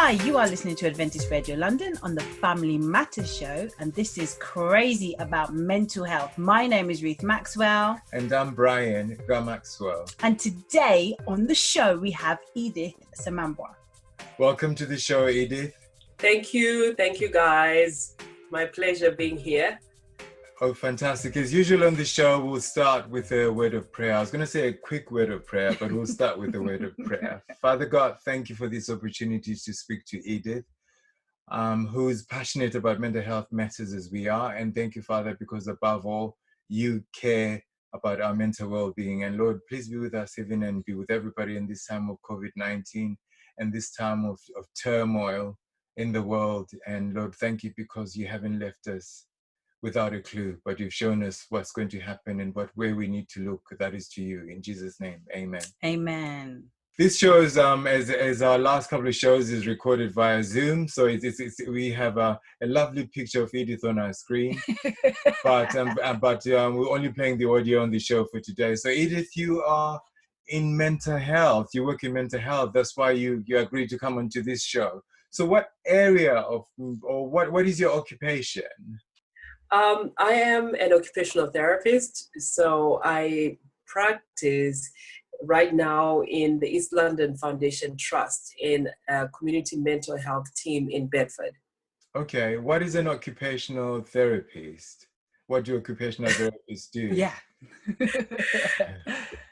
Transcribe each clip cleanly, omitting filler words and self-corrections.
Hi, you are listening to Adventist Radio London on the Family Matters Show, and this is Crazy About Mental Health. My name is Ruth Maxwell. And I'm Brian Maxwell. And today on the show, we have Edith Samambwa. Welcome to the show, Edith. Thank you guys. My pleasure being here. Oh, fantastic. As usual on the show, we'll start with a word of prayer. I was going to say a quick word of prayer, but we'll start with a word of prayer. Father God, thank you for this opportunity to speak to Edith, who is passionate about mental health matters as we are. And thank you, Father, because above all, you care about our mental well-being. And Lord, please be with us even and be with everybody in this time of COVID-19 and this time of turmoil in the world. And Lord, thank you because you haven't left us without a clue, but you've shown us what's going to happen and what way we need to look. That is to you. In Jesus' name, amen. Amen. This show is, as our last couple of shows, is recorded via Zoom. So we have a lovely picture of Edith on our screen, but we're only playing the audio on the show for today. So Edith, you are in mental health. You work in mental health. That's why you agreed to come onto this show. So what area what is your occupation? I am an occupational therapist, so I practice right now in the East London Foundation Trust in a community mental health team in Bedford. Okay, what is an occupational therapist? What do occupational therapists do? Yeah.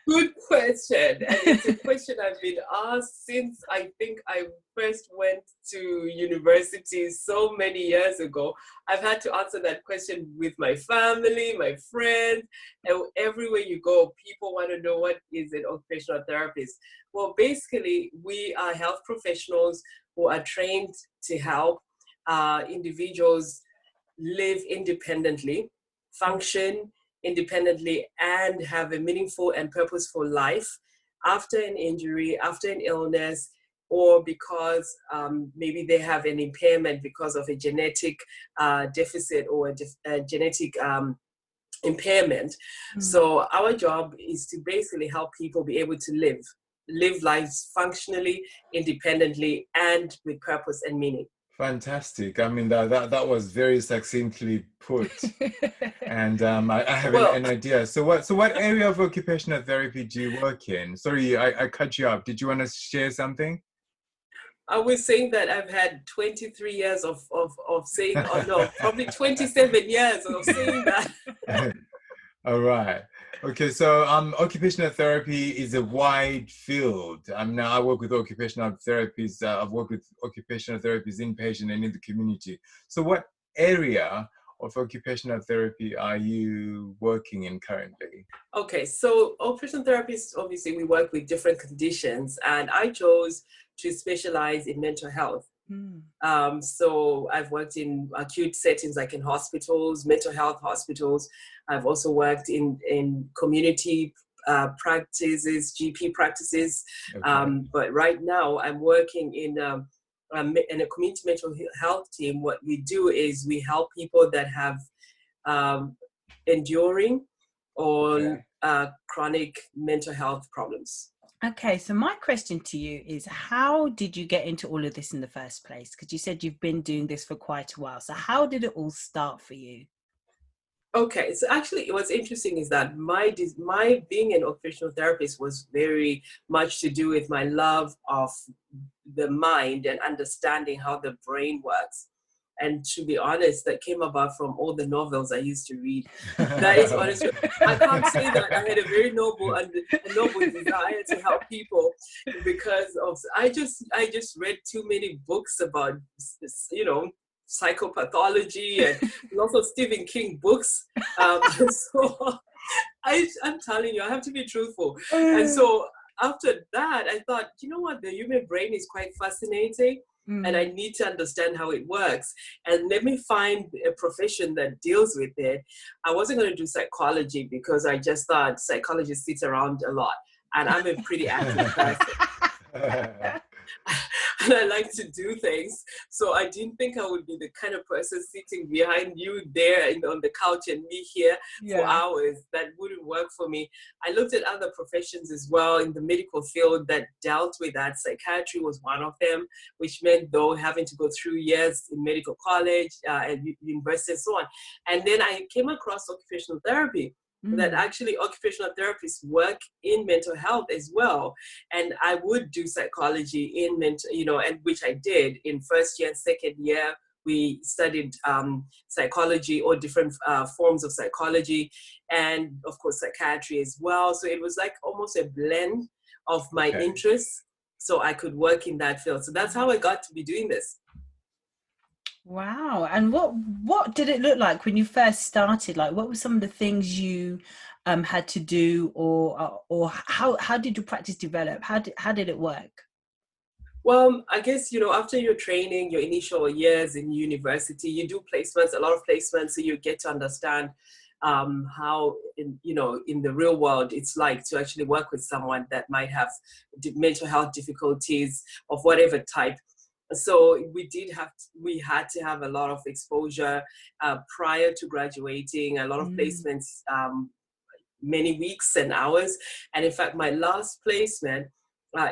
Good question. And it's a question I've been asked since I think I first went to university so many years ago. I've had to answer that question with my family, my friends, and everywhere you go, people want to know what is an occupational therapist. Well, basically, we are health professionals who are trained to help individuals live independently, function independently, and have a meaningful and purposeful life after an injury, after an illness, or because maybe they have an impairment because of a genetic deficit or a genetic impairment. Mm-hmm. So our job is to basically help people be able to live lives functionally, independently, and with purpose and meaning. Fantastic. I mean, that was very succinctly put. And I have an idea. So what area of occupational therapy do you work in? Sorry, I cut you off. Did you want to share something? I was saying that I've had 23 years of saying, probably 27 years of saying that. All right. Okay, so occupational therapy is a wide field. Now I work with occupational therapists. I've worked with occupational therapists inpatient and in the community. So what area of occupational therapy are you working in currently? Okay, so occupational therapists, obviously we work with different conditions, and I chose to specialize in mental health. So I've worked in acute settings like in hospitals, mental health hospitals. I've also worked in community practices, GP practices. Okay. But right now I'm working in a community mental health team. What we do is we help people that have enduring or chronic mental health problems. Okay, so my question to you is, how did you get into all of this in the first place? Because you said you've been doing this for quite a while. So how did it all start for you? Okay, so actually what's interesting is that my being an occupational therapist was very much to do with my love of the mind and understanding how the brain works. And to be honest, that came about from all the novels I used to read. That is honestly, I can't say that I had a very noble desire to help people, because of I just read too many books about psychopathology and lots of Stephen King books. So I'm telling you, I have to be truthful. And so after that, I thought, you know what, the human brain is quite fascinating. And I need to understand how it works. And let me find a profession that deals with it. I wasn't going to do psychology because I just thought psychologists sit around a lot. And I'm a pretty active person. and I like to do things. So I didn't think I would be the kind of person sitting behind you there and on the couch and me here for hours. That wouldn't work for me. I looked at other professions as well in the medical field that dealt with that. Psychiatry was one of them, which meant though having to go through years in medical college and university and so on. And then I came across occupational therapy. That actually occupational therapists work in mental health as well. And I would do psychology in mental, and which I did in first year and second year. We studied psychology or different forms of psychology, and of course psychiatry as well. So it was like almost a blend of my interests, so I could work in that field. So that's how I got to be doing this. Wow. And what did it look like when you first started? Like, what were some of the things you had to do, or how did your practice develop? How did it work? Well, I guess, after your training, your initial years in university, you do placements, a lot of placements, so you get to understand how, in the real world, it's like to actually work with someone that might have mental health difficulties of whatever type. So we had to have a lot of exposure prior to graduating, a lot of placements, many weeks and hours. And in fact, my last placement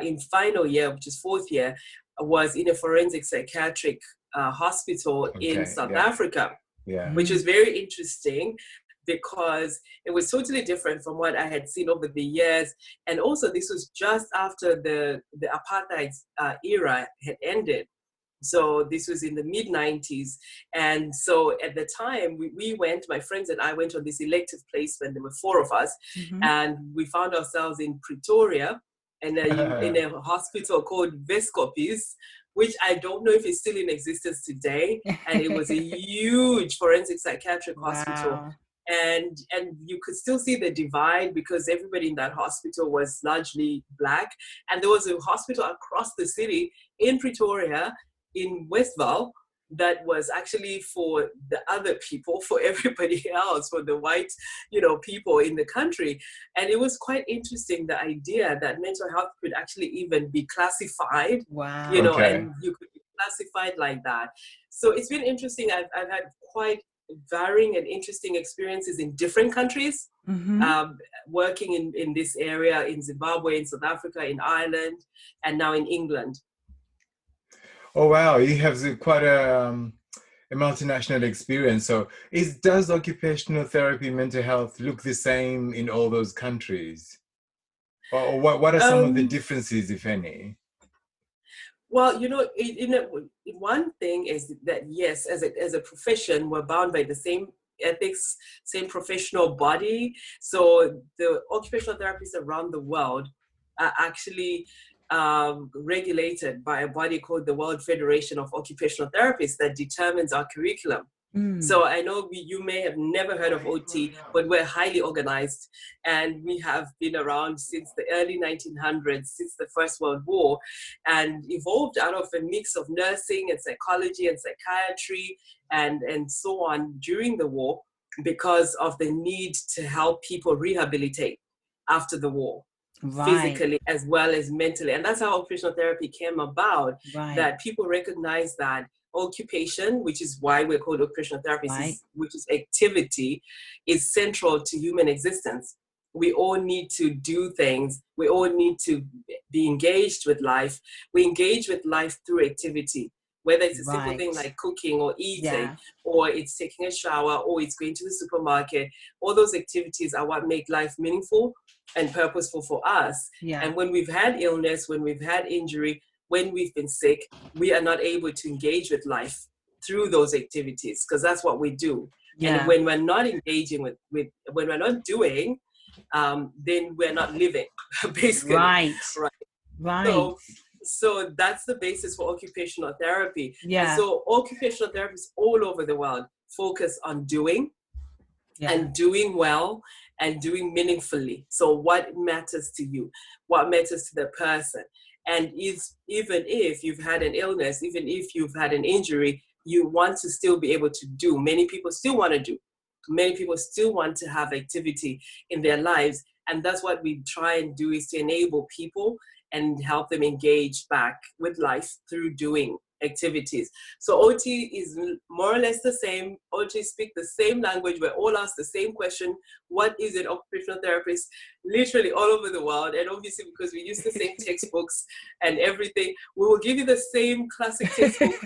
in final year, which is fourth year, was in a forensic psychiatric hospital in South Africa, which was very interesting because it was totally different from what I had seen over the years. And also this was just after the apartheid era had ended. So this was in the mid-90s. And so at the time, we went, my friends and I went on this elective placement. There were 4 of us. And we found ourselves in Pretoria in a hospital called Vescopis, which I don't know if it's still in existence today. And it was a huge forensic psychiatric hospital. And you could still see the divide because everybody in that hospital was largely Black. And there was a hospital across the city in Pretoria, in Westville, that was actually for the other people, for everybody else, for the white, people in the country. And it was quite interesting, the idea that mental health could actually even be classified, and you could be classified like that. So it's been interesting. I've had quite varying and interesting experiences in different countries, working in this area, in Zimbabwe, in South Africa, in Ireland, and now in England. Oh wow, you have quite a multinational experience. So does occupational therapy, mental health look the same in all those countries? Or what are some of the differences, if any? Well, one thing is that, yes, as a profession, we're bound by the same ethics, same professional body. So the occupational therapists around the world are actually regulated by a body called the World Federation of Occupational Therapists that determines our curriculum. So I know you may have never heard of OT, but we're highly organized, and we have been around since the early 1900s, since the First World War, and evolved out of a mix of nursing and psychology and psychiatry and so on during the war, because of the need to help people rehabilitate after the war. Physically as well as mentally. And that's how occupational therapy came about, that people recognize that occupation, which is why we're called occupational therapists, which is activity, is central to human existence. We all need to do things. We all need to be engaged with life. We engage with life through activity, whether it's a simple thing like cooking or eating, or it's taking a shower, or it's going to the supermarket. All those activities are what make life meaningful and purposeful for us. And when we've had illness, when we've had injury, when we've been sick, we are not able to engage with life through those activities, because that's what we do. And when we're not engaging with when we're not doing, then we're not living, basically. So that's the basis for occupational therapy. And so occupational therapists all over the world focus on doing and doing well and doing meaningfully. So what matters to you? What matters to the person? And even if you've had an illness, even if you've had an injury, you want to still be able to do. Many people still want to do. many people still want to have activity in their lives. And that's what we try and do, is to enable people and help them engage back with life through doing activities. So OT is more or less the same. OT speak the same language. We all ask the same question: what is an occupational therapist? Literally all over the world. And obviously, because we use the same textbooks and everything, we will give you the same classic textbook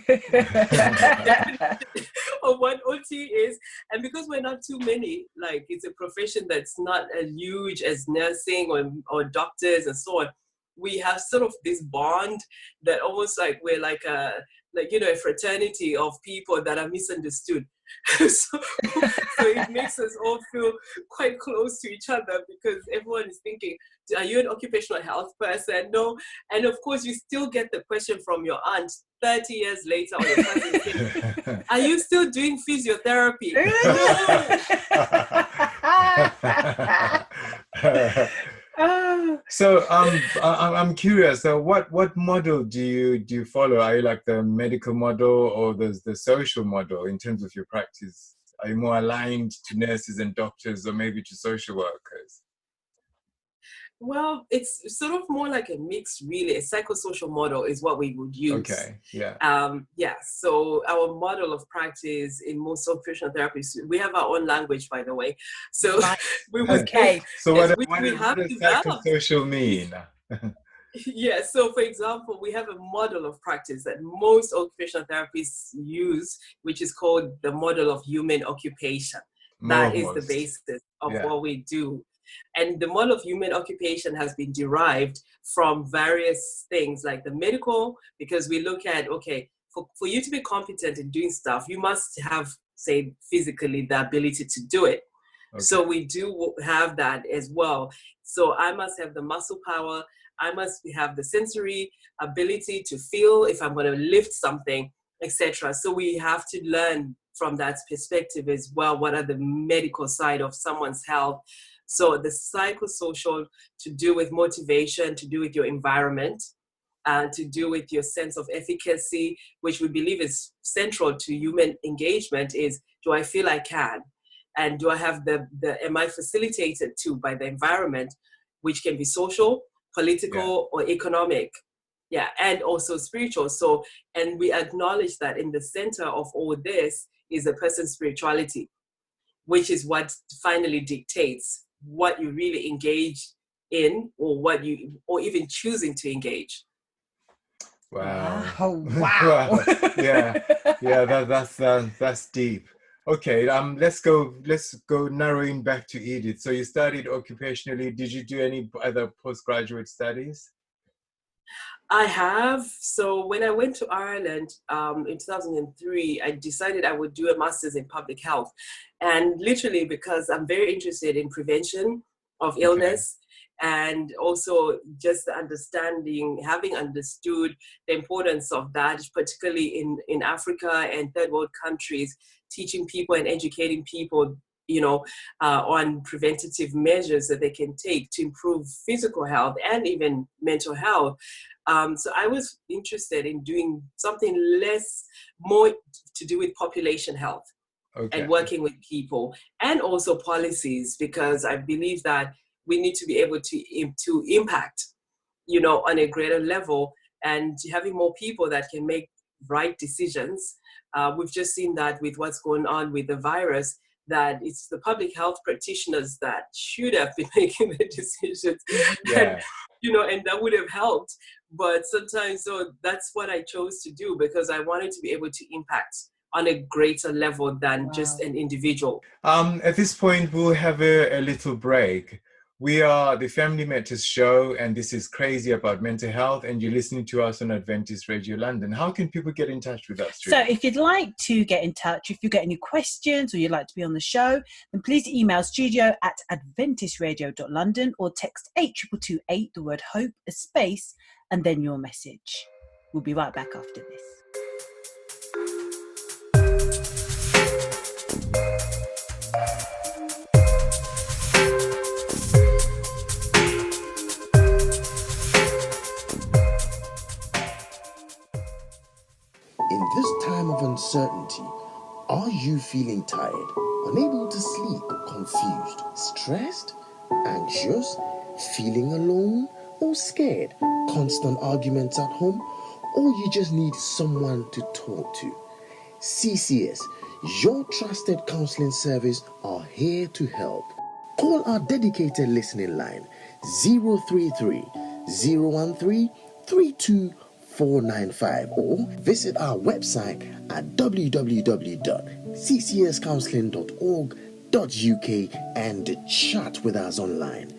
of what OT is. And because we're not too many, like, it's a profession that's not as huge as nursing or doctors and so on, we have sort of this bond that almost like we're like a fraternity of people that are misunderstood. so it makes us all feel quite close to each other, because everyone is thinking, are you an occupational health person? No. And of course, you still get the question from your aunt 30 years later, or your cousin saying, are you still doing physiotherapy? So I'm curious. So what model do you follow? Are you like the medical model or the social model in terms of your practice? Are you more aligned to nurses and doctors, or maybe to social workers? Well, it's sort of more like a mix, really. A psychosocial model is what we would use. Okay, yeah. So our model of practice in most occupational therapies, we have our own language, by the way. So we would, okay. So what does developed. psychosocial mean? Yeah, so for example, we have a model of practice that most occupational therapists use, which is called the model of human occupation. That is the basis of what we do. And the model of human occupation has been derived from various things like the medical, because we look at, okay, for you to be competent in doing stuff, you must have, say, physically the ability to do it. Okay. So we do have that as well. So I must have the muscle power. I must have the sensory ability to feel if I'm going to lift something, etc. So we have to learn from that perspective as well. What are the medical side of someone's health? So the psychosocial, to do with motivation, to do with your environment, to do with your sense of efficacy, which we believe is central to human engagement, is, do I feel I can? And do I have am I facilitated too by the environment, which can be social, political, or economic? Yeah, and also spiritual. So, and we acknowledge that in the center of all this is a person's spirituality, which is what finally dictates what you really engage in, or even choosing to engage. Wow. Wow. That's deep. Okay, let's go narrowing back to Edith. So you studied occupationally. Did you do any other postgraduate studies? I have. So when I went to Ireland in 2003, I decided I would do a master's in public health. And literally because I'm very interested in prevention of illness, and also just understanding, having understood the importance of that, particularly in Africa and third world countries, teaching people and educating people, on preventative measures that they can take to improve physical health and even mental health. So I was interested in doing something more to do with population health and working with people, and also policies, because I believe that we need to be able to impact, on a greater level, and having more people that can make right decisions. We've just seen that with what's going on with the virus, that it's the public health practitioners that should have been making the decisions, and that would have helped. But sometimes, so that's what I chose to do, because I wanted to be able to impact on a greater level than just an individual. At this point, we'll have a little break. We are the Family Matters Show, and this is Crazy About Mental Health, and you're listening to us on Adventist Radio London. How can people get in touch with us? So if you'd like to get in touch, if you've got any questions or you'd like to be on the show, then please email studio@adventistradio.london or text 82228, the word hope, a space, and then your message. We'll be right back after this. In this time of uncertainty, Are you feeling tired, unable to sleep, confused, stressed, anxious, feeling alone, or scared? Constant arguments at home? Or you just need someone to talk to? CCS, your trusted counseling service, are here to help. Call our dedicated listening line 033 013 32495 or visit our website at www.ccscounseling.org.uk and chat with us online.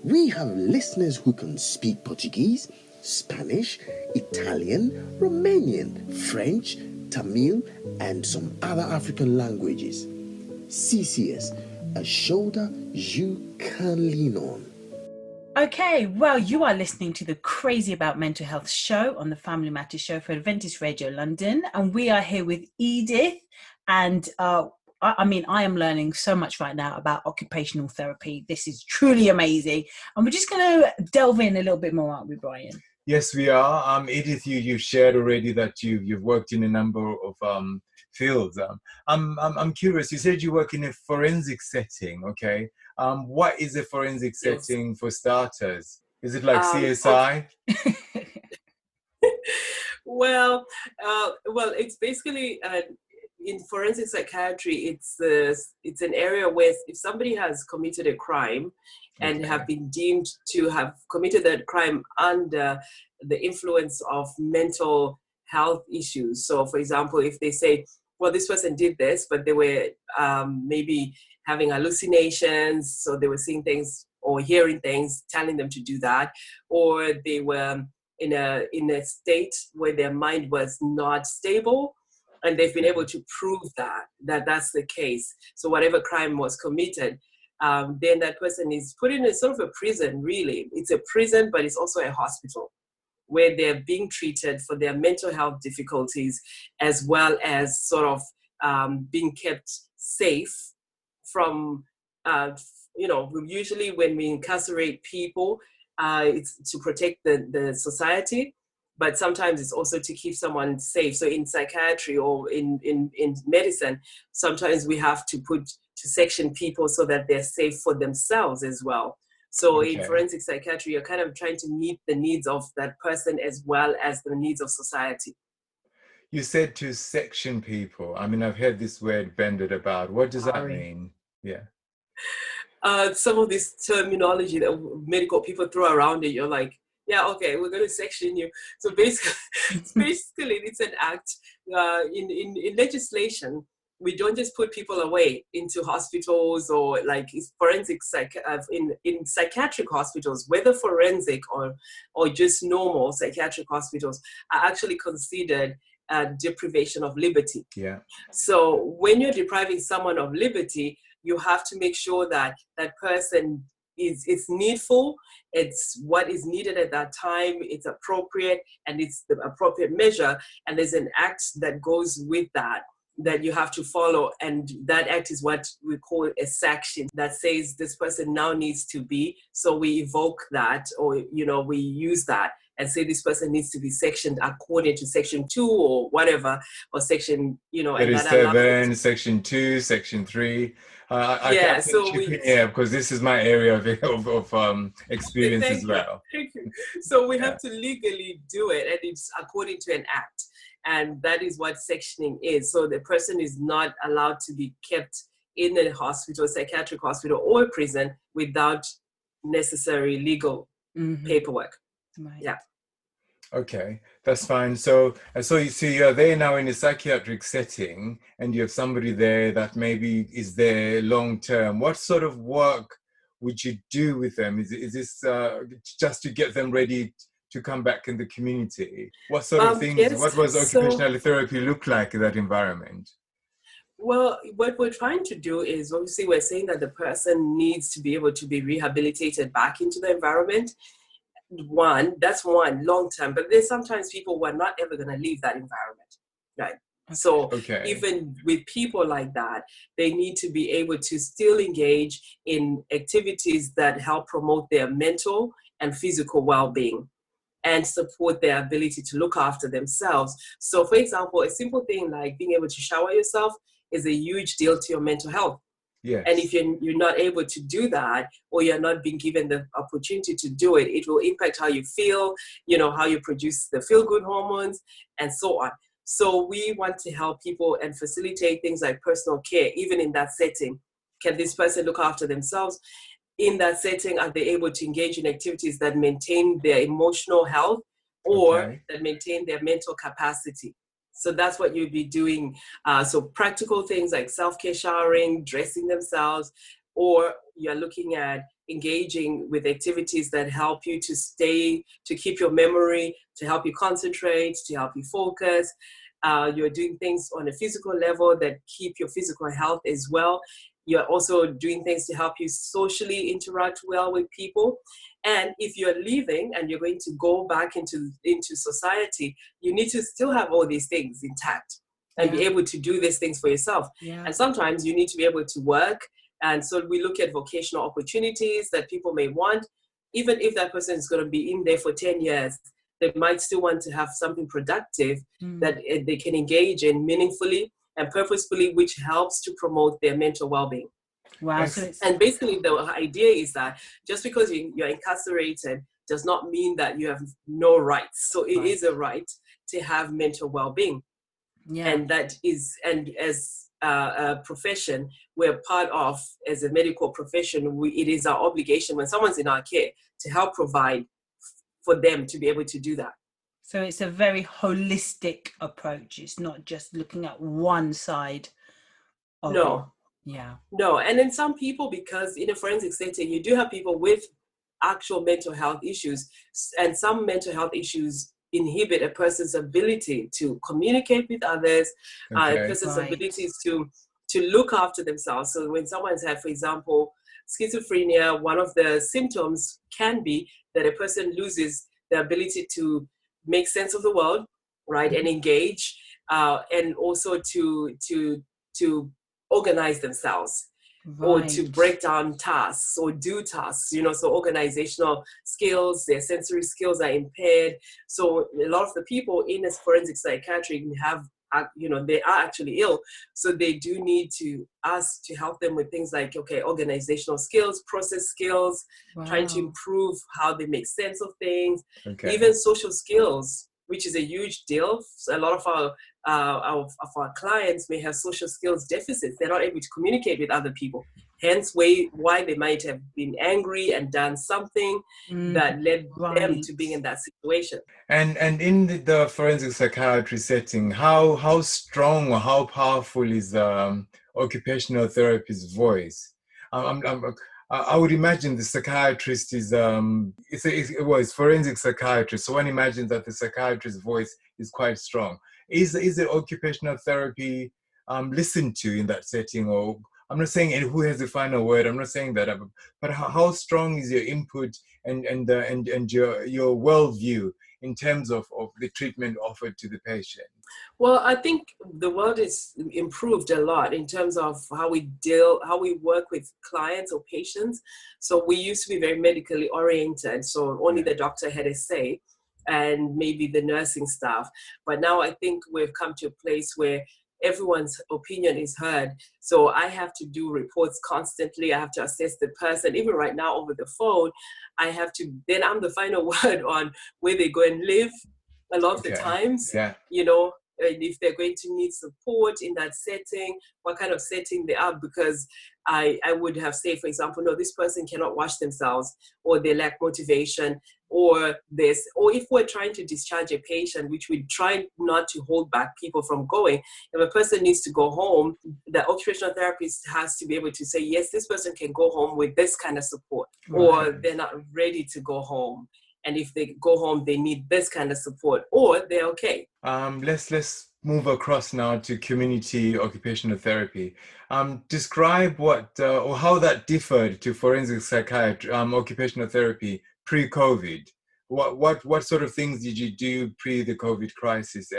We have listeners who can speak Portuguese, Spanish, Italian, Romanian, French, Tamil, and some other African languages. CCS, a shoulder you can lean on. Okay, well, you are listening to the Crazy About Mental Health show on the Family Matters show for Adventist Radio London, and we are here with Edith, and I am learning so much right now about occupational therapy. This is truly amazing, and we're just going to delve in a little bit more, aren't we, Brian? Yes, we are. Edith, you've shared already that you've worked in a number of fields. I'm curious. You said you work in a forensic setting. Okay. What is a forensic setting for starters? Is it like CSI? Well, it's basically in forensic psychiatry. It's an area where if somebody has committed a crime and have been deemed to have committed that crime under the influence of mental health issues. So, for example, if they say, well, this person did this, but they were maybe having hallucinations, so they were seeing things or hearing things, telling them to do that, or they were in a state where their mind was not stable, and they've been able to prove that's the case. So whatever crime was committed, then that person is put in a sort of a prison, really. It's a prison, but it's also a hospital where they're being treated for their mental health difficulties, as well as sort of being kept safe from, usually when we incarcerate people, it's to protect the society, but sometimes it's also to keep someone safe. So in psychiatry or in medicine, sometimes we have to section people so that they're safe for themselves as well. So in forensic psychiatry, you're kind of trying to meet the needs of that person as well as the needs of society. You said to section people. I mean, I've heard this word bandied about. What does that mean? Yeah. Some of this terminology that medical people throw around it, you're like, yeah, okay, we're going to section you. So basically, it's an act. In legislation, we don't just put people away into hospitals or like forensic in psychiatric hospitals, whether forensic or just normal psychiatric hospitals are actually considered deprivation of liberty. Yeah. So when you're depriving someone of liberty, you have to make sure that that person it's needful, it's what is needed at that time, it's appropriate, and it's the appropriate measure. And there's an act that goes with that you have to follow. And that act is what we call a sanction that says this person now needs to be. So we evoke that, or, we use that and say this person needs to be sectioned according to section 2 or whatever, or section, 37, section 2, section 3. Because this is my area of experience as well. Thank you. So we have to legally do it, and it's according to an act. And that is what sectioning is. So the person is not allowed to be kept in a hospital, psychiatric hospital or a prison without necessary legal paperwork. Right. Yeah. Okay, that's fine. So you see, you're there now in a psychiatric setting, and you have somebody there that maybe is there long term. What sort of work would you do with them? Is this just to get them ready to come back in the community? What sort of things? Yes, what was occupational therapy look like in that environment? Well, what we're trying to do is, obviously, we're saying that the person needs to be able to be rehabilitated back into the environment. That's one long term, but there's sometimes people who are not ever going to leave that environment, right? So even with people like that, they need to be able to still engage in activities that help promote their mental and physical well-being and support their ability to look after themselves. So for example, a simple thing like being able to shower yourself is a huge deal to your mental health. Yes. And if you're not able to do that, or you're not being given the opportunity to do it, it will impact how you feel, how you produce the feel-good hormones, and so on. So we want to help people and facilitate things like personal care, even in that setting. Can this person look after themselves? In that setting, are they able to engage in activities that maintain their emotional health or that maintain their mental capacity? So that's what you'll be doing. So practical things like self-care, showering, dressing themselves, or you're looking at engaging with activities that help you to keep your memory, to help you concentrate, to help you focus. You're doing things on a physical level that keep your physical health as well. You're also doing things to help you socially interact well with people. And if you're leaving and you're going to go back into society, you need to still have all these things intact and be able to do these things for yourself. Yeah. And sometimes you need to be able to work. And so we look at vocational opportunities that people may want. Even if that person is going to be in there for 10 years, they might still want to have something productive that they can engage in meaningfully and purposefully, which helps to promote their mental well-being. Wow. And basically the idea is that just because you're incarcerated does not mean that you have no rights. So it is a right to have mental well-being. Yeah. And as a profession we're part of, as a medical profession, it is our obligation when someone's in our care to help provide for them to be able to do that. So it's a very holistic approach. It's not just looking at one side of it. Yeah. No, and then some people, because in a forensic setting, you do have people with actual mental health issues, and some mental health issues inhibit a person's ability to communicate with others, a person's abilities to look after themselves. So when someone's had, for example, schizophrenia, one of the symptoms can be that a person loses the ability to make sense of the world, right, and engage, and also to organize themselves, or to break down tasks or do tasks, so organizational skills, their sensory skills are impaired. So a lot of the people in this forensic psychiatry have, they are actually ill. So they do need us to help them with things like, organizational skills, process skills, trying to improve how they make sense of things, even social skills, which is a huge deal. A lot of our clients may have social skills deficits. They're not able to communicate with other people. Hence why they might have been angry and done something that led them to being in that situation. And in the forensic psychiatry setting, how strong or how powerful is occupational therapist's voice? I would imagine the psychiatrist is it's forensic psychiatrist. So one imagines that the psychiatrist's voice is quite strong. Is the occupational therapy listened to in that setting? Or I'm not saying who has the final word. I'm not saying that, but how strong is your input and your worldview in terms of the treatment offered to the patient? Well, I think the world is improved a lot in terms of how we work with clients or patients. So we used to be very medically oriented. So only the doctor had a say, and maybe the nursing staff. But now I think we've come to a place where everyone's opinion is heard. So I have to do reports constantly. I have to assess the person. Even right now over the phone, then I'm the final word on where they go and live a lot of the times, and if they're going to need support in that setting, what kind of setting they are, because I would have said, for example, no, this person cannot wash themselves, or they lack motivation, or if we're trying to discharge a patient, which we try not to hold back people from going, if a person needs to go home, the occupational therapist has to be able to say, yes, this person can go home with this kind of support, or they're not ready to go home. And if they go home, they need this kind of support, or they're okay. Let's move across now to community occupational therapy. Describe what or how that differed to forensic psychiatry, occupational therapy pre-COVID. What sort of things did you do pre the COVID crisis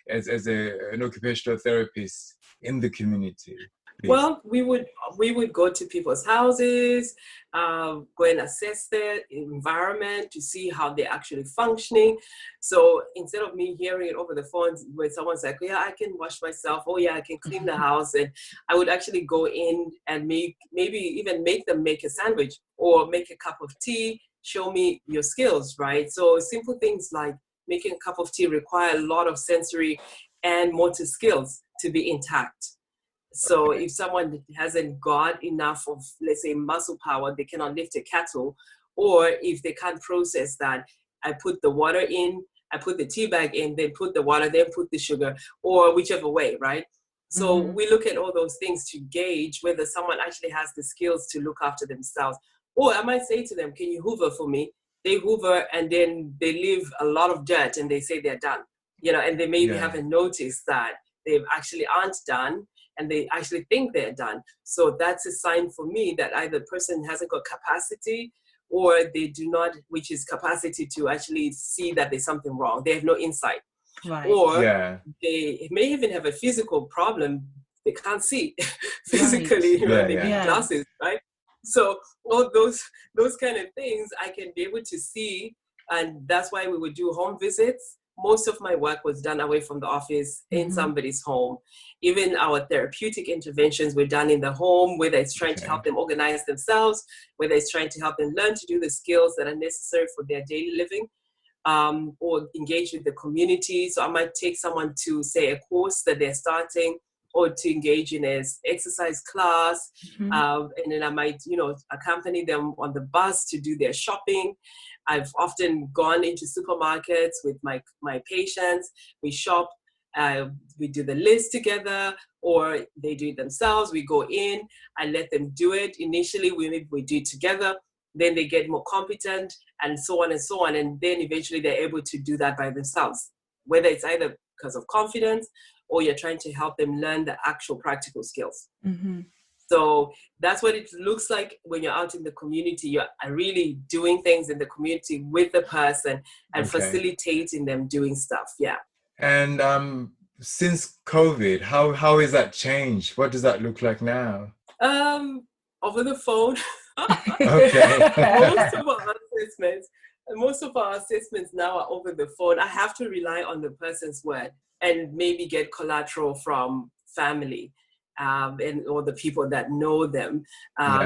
as an occupational therapist in the community? Well, we would go to people's houses, go and assess their environment to see how they're actually functioning. So instead of me hearing it over the phone when someone's like, yeah, I can wash myself, oh yeah, I can clean the house, and I would actually go in and maybe even make them make a sandwich or make a cup of tea, show me your skills, right? So simple things like making a cup of tea require a lot of sensory and motor skills to be intact. So if someone hasn't got enough of, let's say, muscle power, they cannot lift a kettle, or if they can't process that, I put the water in, I put the tea bag in, then put the water, then put the sugar, or whichever way, right? So we look at all those things to gauge whether someone actually has the skills to look after themselves. Or I might say to them, can you hoover for me? They hoover and then they leave a lot of dirt and they say they're done, and they maybe haven't noticed that they actually aren't done, and they actually think they're done. So that's a sign for me that either the person hasn't got capacity, or they do not, which is capacity to actually see that there's something wrong. They have no insight. Right. Or they may even have a physical problem. They can't see physically, they need glasses, right? So all those kind of things I can be able to see, and that's why we would do home visits. Most of my work was done away from the office in somebody's home. Even our therapeutic interventions were done in the home, whether it's trying to help them organize themselves, whether it's trying to help them learn to do the skills that are necessary for their daily living, or engage with the community. So I might take someone to, say, a course that they're starting, or to engage in an exercise class, and then I might, accompany them on the bus to do their shopping. I've often gone into supermarkets with my patients. We shop, we do the list together, or they do it themselves. We go in, I let them do it. Initially, we do it together. Then they get more competent, and so on and so on. And then eventually they're able to do that by themselves, whether it's either because of confidence, or you're trying to help them learn the actual practical skills. So that's what it looks like when you're out in the community. You're really doing things in the community with the person and facilitating them doing stuff. Yeah. And since COVID, how has that changed? What does that look like now? Over the phone. Most of our assessments now are over the phone. I have to rely on the person's word and maybe get collateral from family, or the people that know them.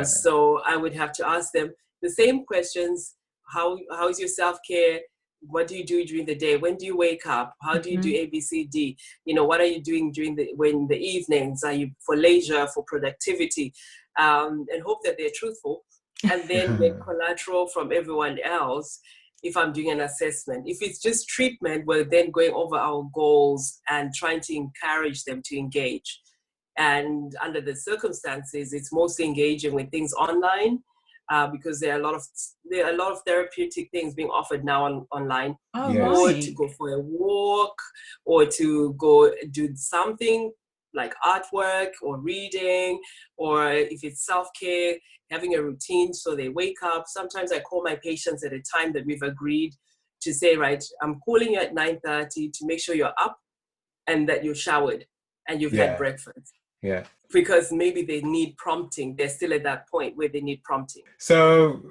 So I would have to ask them the same questions. How is your self-care? What do you do during the day? When do you wake up? How do you do A, B, C, D? What are you doing during the evenings? Are you for leisure, for productivity? And hope that they're truthful, and then get collateral from everyone else if I'm doing an assessment. If it's just treatment, we're then going over our goals and trying to encourage them to engage. And under the circumstances, it's mostly engaging with things online, because there are a lot of therapeutic things being offered now online. Or to go for a walk, or to go do something like artwork or reading, or if it's self-care, having a routine so they wake up. Sometimes I call my patients at a time that we've agreed to say, right, I'm calling you at 9:30 to make sure you're up and that you're showered and you've had breakfast. Yeah. Because maybe they need prompting. They're still at that point where they need prompting. So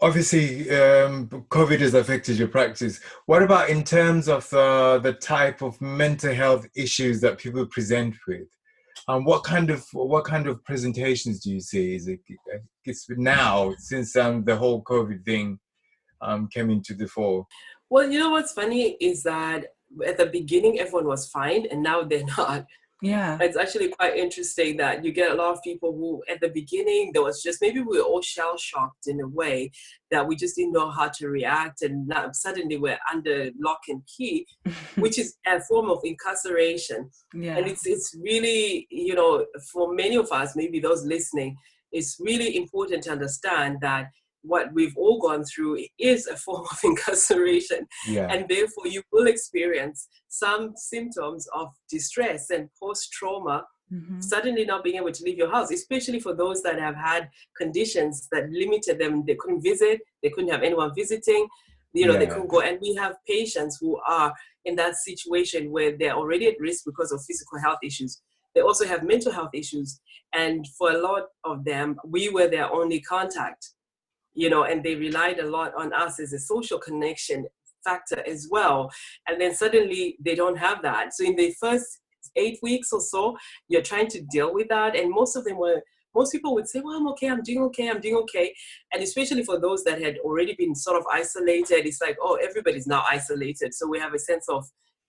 obviously, COVID has affected your practice. What about in terms of the type of mental health issues that people present with? What kind of presentations do you see? It's now, since the whole COVID thing came into the fore? Well, what's funny is that at the beginning everyone was fine, and now they're not. Yeah. It's actually quite interesting that you get a lot of people who at the beginning there was just, maybe we were all shell shocked in a way that we just didn't know how to react, and now suddenly we're under lock and key, which is a form of incarceration. And it's really, for many of us, maybe those listening, it's really important to understand that what we've all gone through is a form of incarceration. And therefore you will experience some symptoms of distress and post-trauma, suddenly not being able to leave your house, especially for those that have had conditions that limited them. They couldn't visit, they couldn't have anyone visiting, they couldn't go. And we have patients who are in that situation where they're already at risk because of physical health issues. they also have mental health issues. And for a lot of them, we were their only contact, you know, and they relied a lot on us as a social connection factor as well. And then suddenly they don't have that. So in the first 8 weeks or so, you're trying to deal with that. And most people would say, well, I'm okay, I'm doing okay. And especially for those that had already been sort of isolated, it's like, oh, everybody's now isolated. So we have a sense of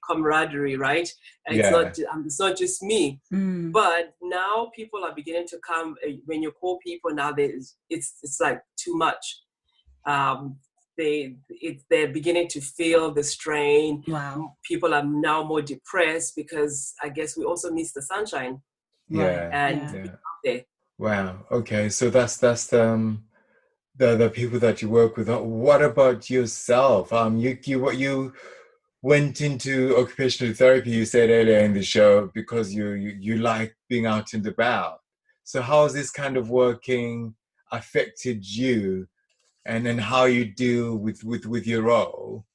camaraderie, right? And it's not just me. But now people are beginning to come. When you call people now, it's like too much. They're beginning to feel the strain. Wow. People are now more depressed because I guess we also miss the sunshine. Yeah. And there. Wow. Okay. So that's the people that you work with. What about yourself? You went into occupational therapy, you said earlier in the show, because you like being out and about. So how has this kind of working affected you, and then how you deal with your role?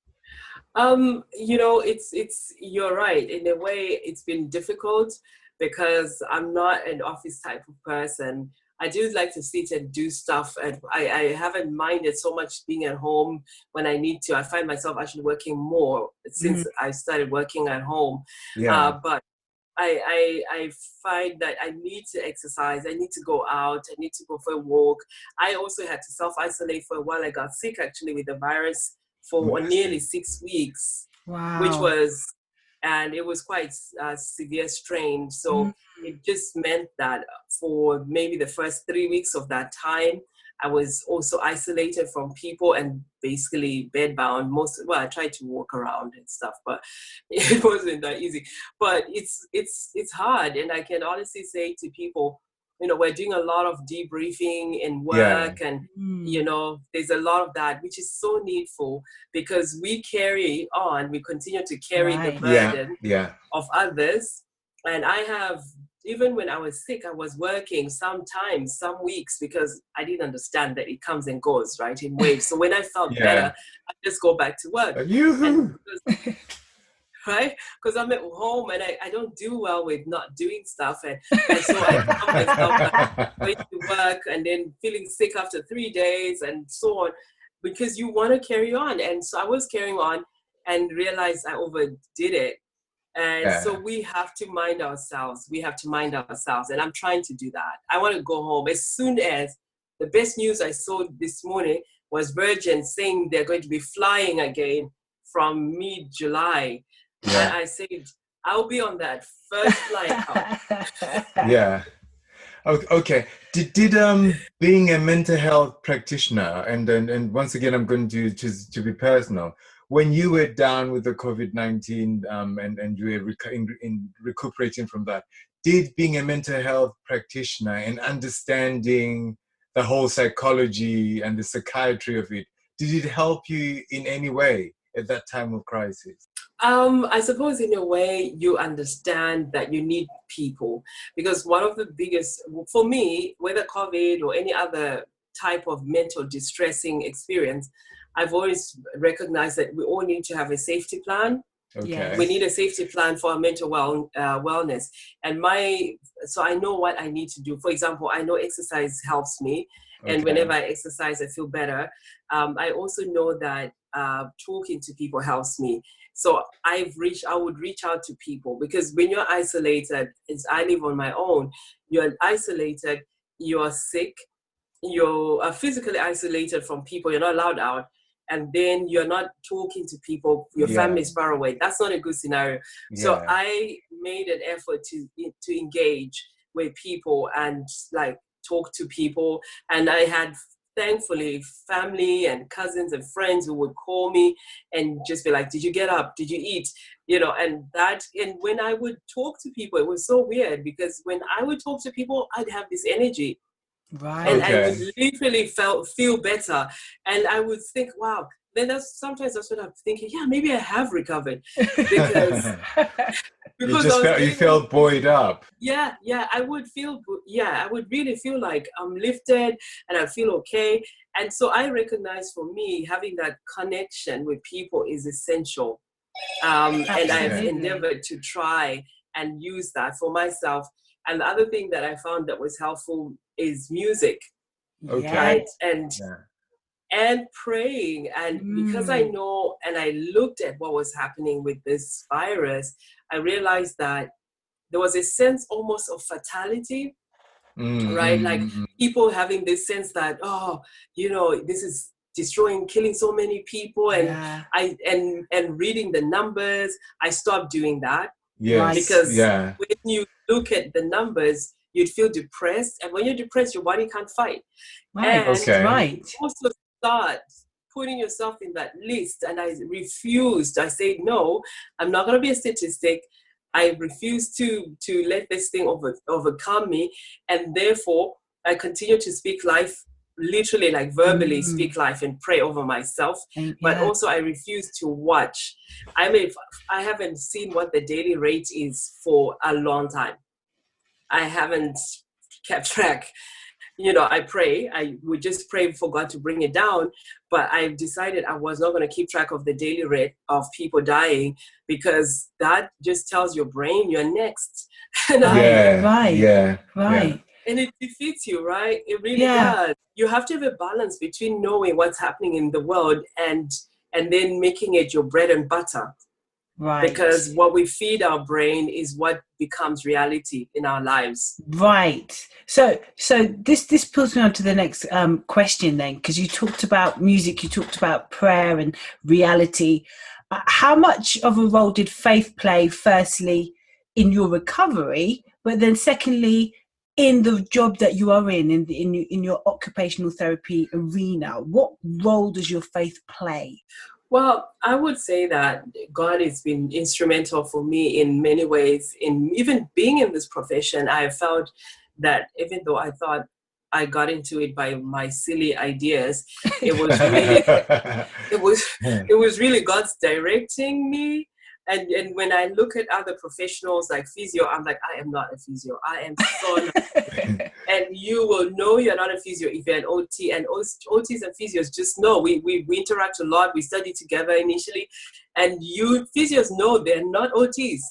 You know, it's you're right. In a way, it's been difficult because I'm not an office type of person. I do like to sit and do stuff, and I haven't minded so much being at home when I need to. I find myself actually working more since I started working at home. But I find that I need to exercise. I need to go out. I need to go for a walk. I also had to self-isolate for a while. I got sick actually with the virus for nearly 6 weeks. Wow. And it was quite a severe strain. So it just meant that for maybe the first 3 weeks of that time, I was also isolated from people and basically bedbound. I tried to walk around and stuff, but it wasn't that easy. But it's hard. And I can honestly say to people, you know, we're doing a lot of debriefing in work, and you know, there's a lot of that, which is so needful because we continue to carry the burden of others. And I have, even when I was sick, I was working sometimes, some weeks, because I didn't understand that it comes and goes, right, in waves. So when I felt better, I just go back to work. Right? Because I'm at home and I don't do well with not doing stuff. And so I found myself going to work and then feeling sick after 3 days and so on, because you want to carry on. And so I was carrying on and realized I overdid it. And so we have to mind ourselves. And I'm trying to do that. I want to go home as soon as the best news I saw this morning was Virgin saying they're going to be flying again from mid-July. And I said, I'll be on that first flight out. Okay. Did being a mental health practitioner, and once again, I'm going to be personal. When you were down with the COVID-19 and you were recuperating from that, did being a mental health practitioner and understanding the whole psychology and the psychiatry of it, did it help you in any way at that time of crisis? I suppose in a way you understand that you need people, because one of the biggest, for me, whether COVID or any other type of mental distressing experience, I've always recognized that we all need to have a safety plan. Okay. We need a safety plan for our mental wellness. And so I know what I need to do. For example, I know exercise helps me. And whenever I exercise, I feel better. I also know that talking to people helps me. So I would reach out to people, because when you're isolated, I live on my own, you're isolated, you're sick, you are physically isolated from people, you're not allowed out, and then you're not talking to people, your family is far away. That's not a good scenario. So I made an effort to engage with people and like talk to people. And I had, thankfully, family and cousins and friends who would call me and just be like, did you get up? Did you eat? You know, and when I would talk to people, it was so weird, because when I would talk to people, I'd have this energy. Right. And I would literally feel better. And I would think, wow. Then sometimes that's what I'm thinking, yeah, maybe I have recovered. Because you felt buoyed up. Yeah, I would really feel like I'm lifted and I feel okay. And so I recognize, for me, having that connection with people is essential. And I've endeavored to try and use that for myself. And the other thing that I found that was helpful is music, Okay. right? And Yeah. and praying. And because I know, and I looked at what was happening with this virus, I realized that there was a sense almost of fatality, right? Like people having this sense that, oh, you know, this is destroying, killing so many people. And and reading the numbers, I stopped doing that. Yes. Because Yeah. when you look at the numbers, you'd feel depressed. And when you're depressed, your body can't fight. Right. And Okay. you also start putting yourself in that list. And I refused. I said, no, I'm not going to be a statistic. I refuse to let this thing overcome me. And therefore, I continue to speak life, literally, like verbally speak life and pray over myself. But also I refuse to watch. I haven't seen what the daily rate is for a long time. I haven't kept track. You know, I pray. I would just pray for God to bring it down. But I've decided I was not going to keep track of the daily rate of people dying, because that just tells your brain you're next. And and it defeats you, right? It really does. You have to have a balance between knowing what's happening in the world and then making it your bread and butter. Right. Because what we feed our brain is what becomes reality in our lives. Right. So this pulls me on to the next question then, because you talked about music, you talked about prayer and reality. How much of a role did faith play, firstly, in your recovery, but then secondly, in the job that you are in your occupational therapy arena? What role does your faith play? Well, I would say that God has been instrumental for me in many ways. In even being in this profession, I have felt that even though I thought I got into it by my silly ideas, it was really it was really God's directing me. And when I look at other professionals like physio, I'm like, I am not a physio. I am so not. And you will know you're not a physio if you're an OT. And OTs and physios just know. We interact a lot. We study together initially. And physios know they're not OTs.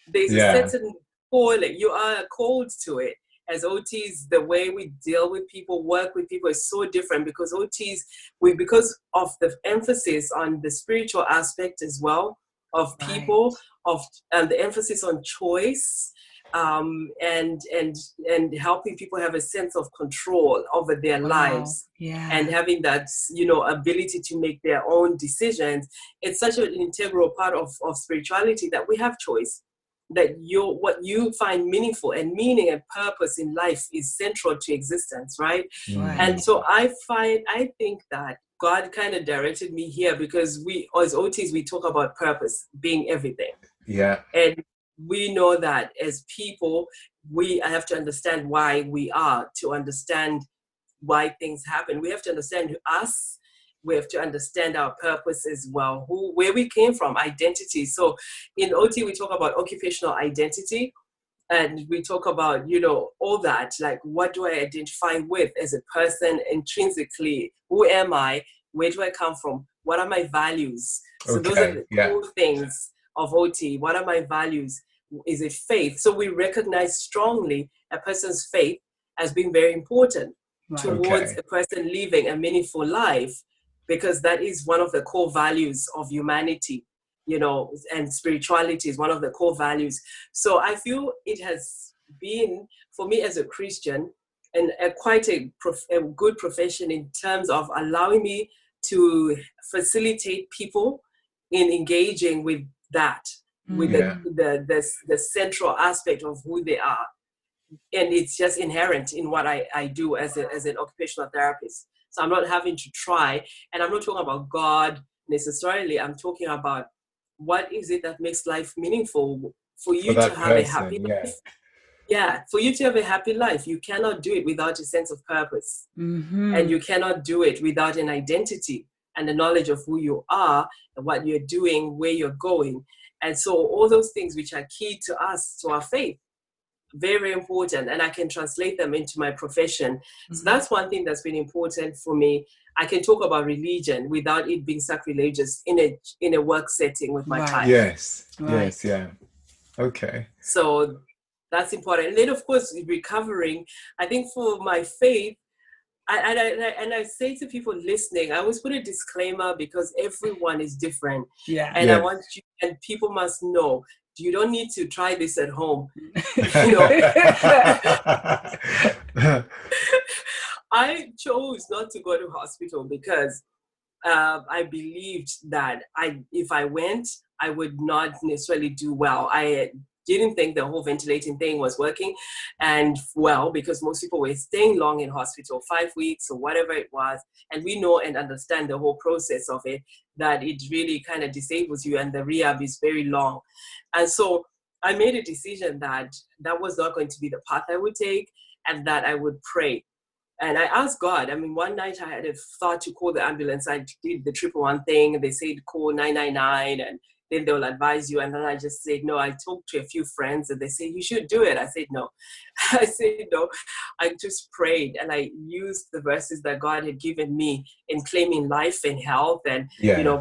There's a certain call. You are called to it. As OTs, the way we deal with people, work with people is so different, because OTs, because of the emphasis on the spiritual aspect as well of people, and the emphasis on choice, and helping people have a sense of control over their lives, and having that, ability to make their own decisions. It's such an integral part of spirituality that we have choice. That what you find meaningful and meaning and purpose in life is central to existence, right? And so I think that God kind of directed me here, because we, as OTs, we talk about purpose being everything. Yeah. And we know that as people, we have to understand why we are, to understand why things happen. We have to understand us. We have to understand our purpose as well, where we came from, identity. So in OT, we talk about occupational identity, and we talk about, all that, like, what do I identify with as a person intrinsically? Who am I? Where do I come from? What are my values? So those are the core things of OT. What are my values? Is it faith? So we recognize strongly a person's faith as being very important towards a person living a meaningful life, because that is one of the core values of humanity, and spirituality is one of the core values. So I feel it has been, for me as a Christian, and quite a good profession in terms of allowing me to facilitate people in engaging with that, with the central aspect of who they are. And it's just inherent in what I do as an occupational therapist. So I'm not having to try, and I'm not talking about God necessarily. I'm talking about what is it that makes life meaningful for you to have a happy life. Yeah, for you to have a happy life, you cannot do it without a sense of purpose. And you cannot do it without an identity and the knowledge of who you are and what you're doing, where you're going. And so all those things which are key to us, to our faith, very, very important. And I can translate them into my profession. So that's one thing that's been important for me. I can talk about religion without it being sacrilegious in a work setting with my clients. Yes, yeah. Okay. So that's important. And then, of course, recovering. I think for my faith, and I say to people listening, I always put a disclaimer because everyone is different. Yeah. And I Yes. want you, and people must know, you don't need to try this at home. I chose not to go to hospital because I believed that if I went, I would not necessarily do well. I didn't think the whole ventilating thing was working, and well, because most people were staying long in hospital, 5 weeks or whatever it was, and we know and understand the whole process of it, that it really kind of disables you, and the rehab is very long. And so I made a decision that that was not going to be the path I would take, and that I would pray. And I asked God. I mean, one night I had a thought to call the ambulance. I did the 111 thing, and they said call 999, and then they'll advise you. And then I just said no. I talked to a few friends, and they said you should do it. I said no. I said no. I just prayed, and I used the verses that God had given me in claiming life and health, and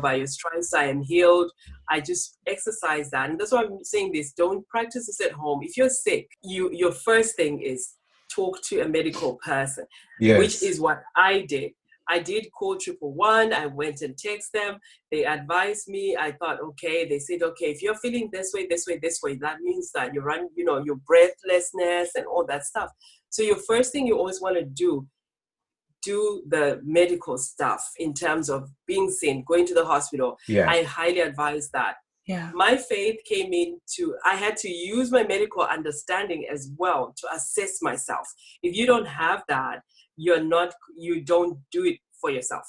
by your stripes I am healed. I just exercised that, and that's why I'm saying this. Don't practice this at home. If you're sick, your first thing is talk to a medical person, which is what I did. I did call 111. I went and text them. They advised me. I thought, okay. They said, okay, if you're feeling this way, that means that you're running, your breathlessness and all that stuff. So your first thing you always want to do the medical stuff in terms of being seen, going to the hospital. Yeah. I highly advise that. Yeah. My faith came I had to use my medical understanding as well to assess myself. If you don't have that, you don't do it for yourself.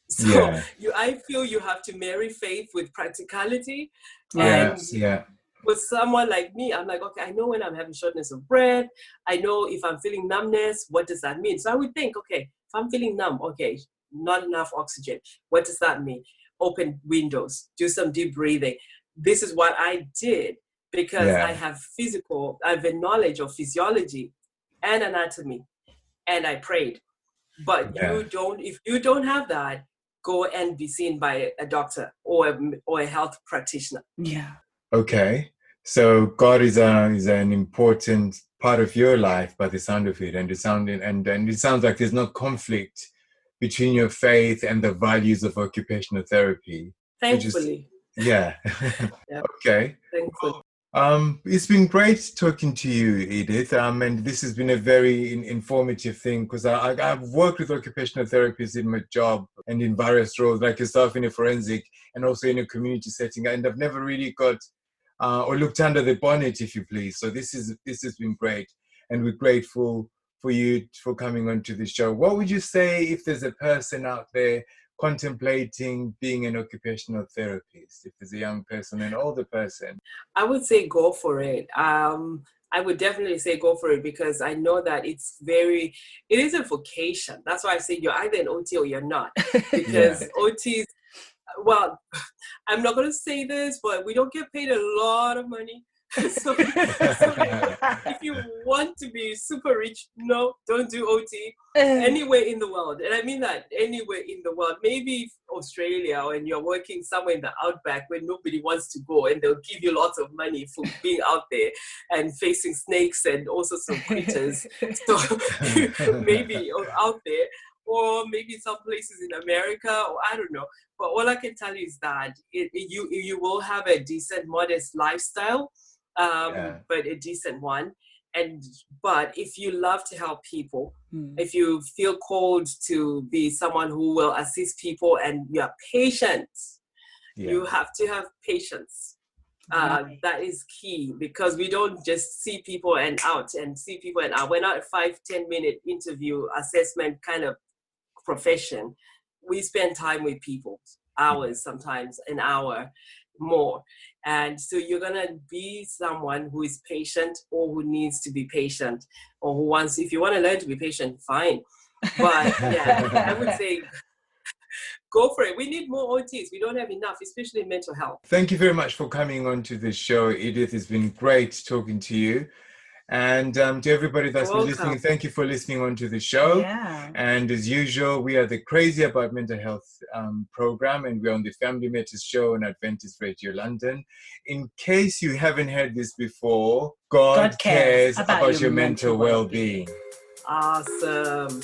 So I feel you have to marry faith with practicality. Yes. And with someone like me, I'm like, okay, I know when I'm having shortness of breath. I know if I'm feeling numbness, what does that mean? So I would think, okay, if I'm feeling numb, okay, not enough oxygen. What does that mean? Open windows, do some deep breathing. This is what I did because I have a knowledge of physiology and anatomy, and I prayed. But if you don't have that, go and be seen by a doctor or a health practitioner. Yeah. Okay. So God is an important part of your life by the sound of it, and it sounds like there's no conflict between your faith and the values of occupational therapy. Thankfully. Yeah. Okay. Thankfully. It's been great talking to you, Edith. And this has been a very informative thing because I've worked with occupational therapists in my job and in various roles, like yourself in a forensic and also in a community setting, and I've never really got or looked under the bonnet, if you please. So this has been great, and we're grateful for you for coming onto the show. What would you say if there's a person out there contemplating being an occupational therapist, if there's a young person, an older person? I would say go for it. I would definitely say go for it because I know that it is a vocation. That's why I say you're either an OT or you're not. Because OTs, well, I'm not going to say this, but we don't get paid a lot of money. So if you want to be super rich, no, don't do OT anywhere in the world. And I mean that anywhere in the world. Maybe Australia, when you're working somewhere in the outback where nobody wants to go, and they'll give you lots of money for being out there and facing snakes and all sorts of creatures. So maybe out there, or maybe some places in America, or I don't know. But all I can tell you is that you will have a decent, modest lifestyle. But a decent one. But if you love to help people, if you feel called to be someone who will assist people and you are patient, you have to have patience. That is key because we don't just see people and out. We're not a 5-10 minute interview assessment kind of profession. We spend time with people, hours, sometimes an hour more. And so you're going to be someone who is patient or who needs to be patient or who wants, if you want to learn to be patient, fine. But I would say go for it. We need more OTs. We don't have enough, especially in mental health. Thank you very much for coming on to the show, Edith. It's been great talking to you. And to everybody that's been Welcome. listening, thank you for listening on to the show. Yeah. And as usual, we are the Crazy About Mental Health program, and we're on the Family Matters show on Adventist Radio London. In case you haven't heard this before, God cares about your mental well-being. Awesome.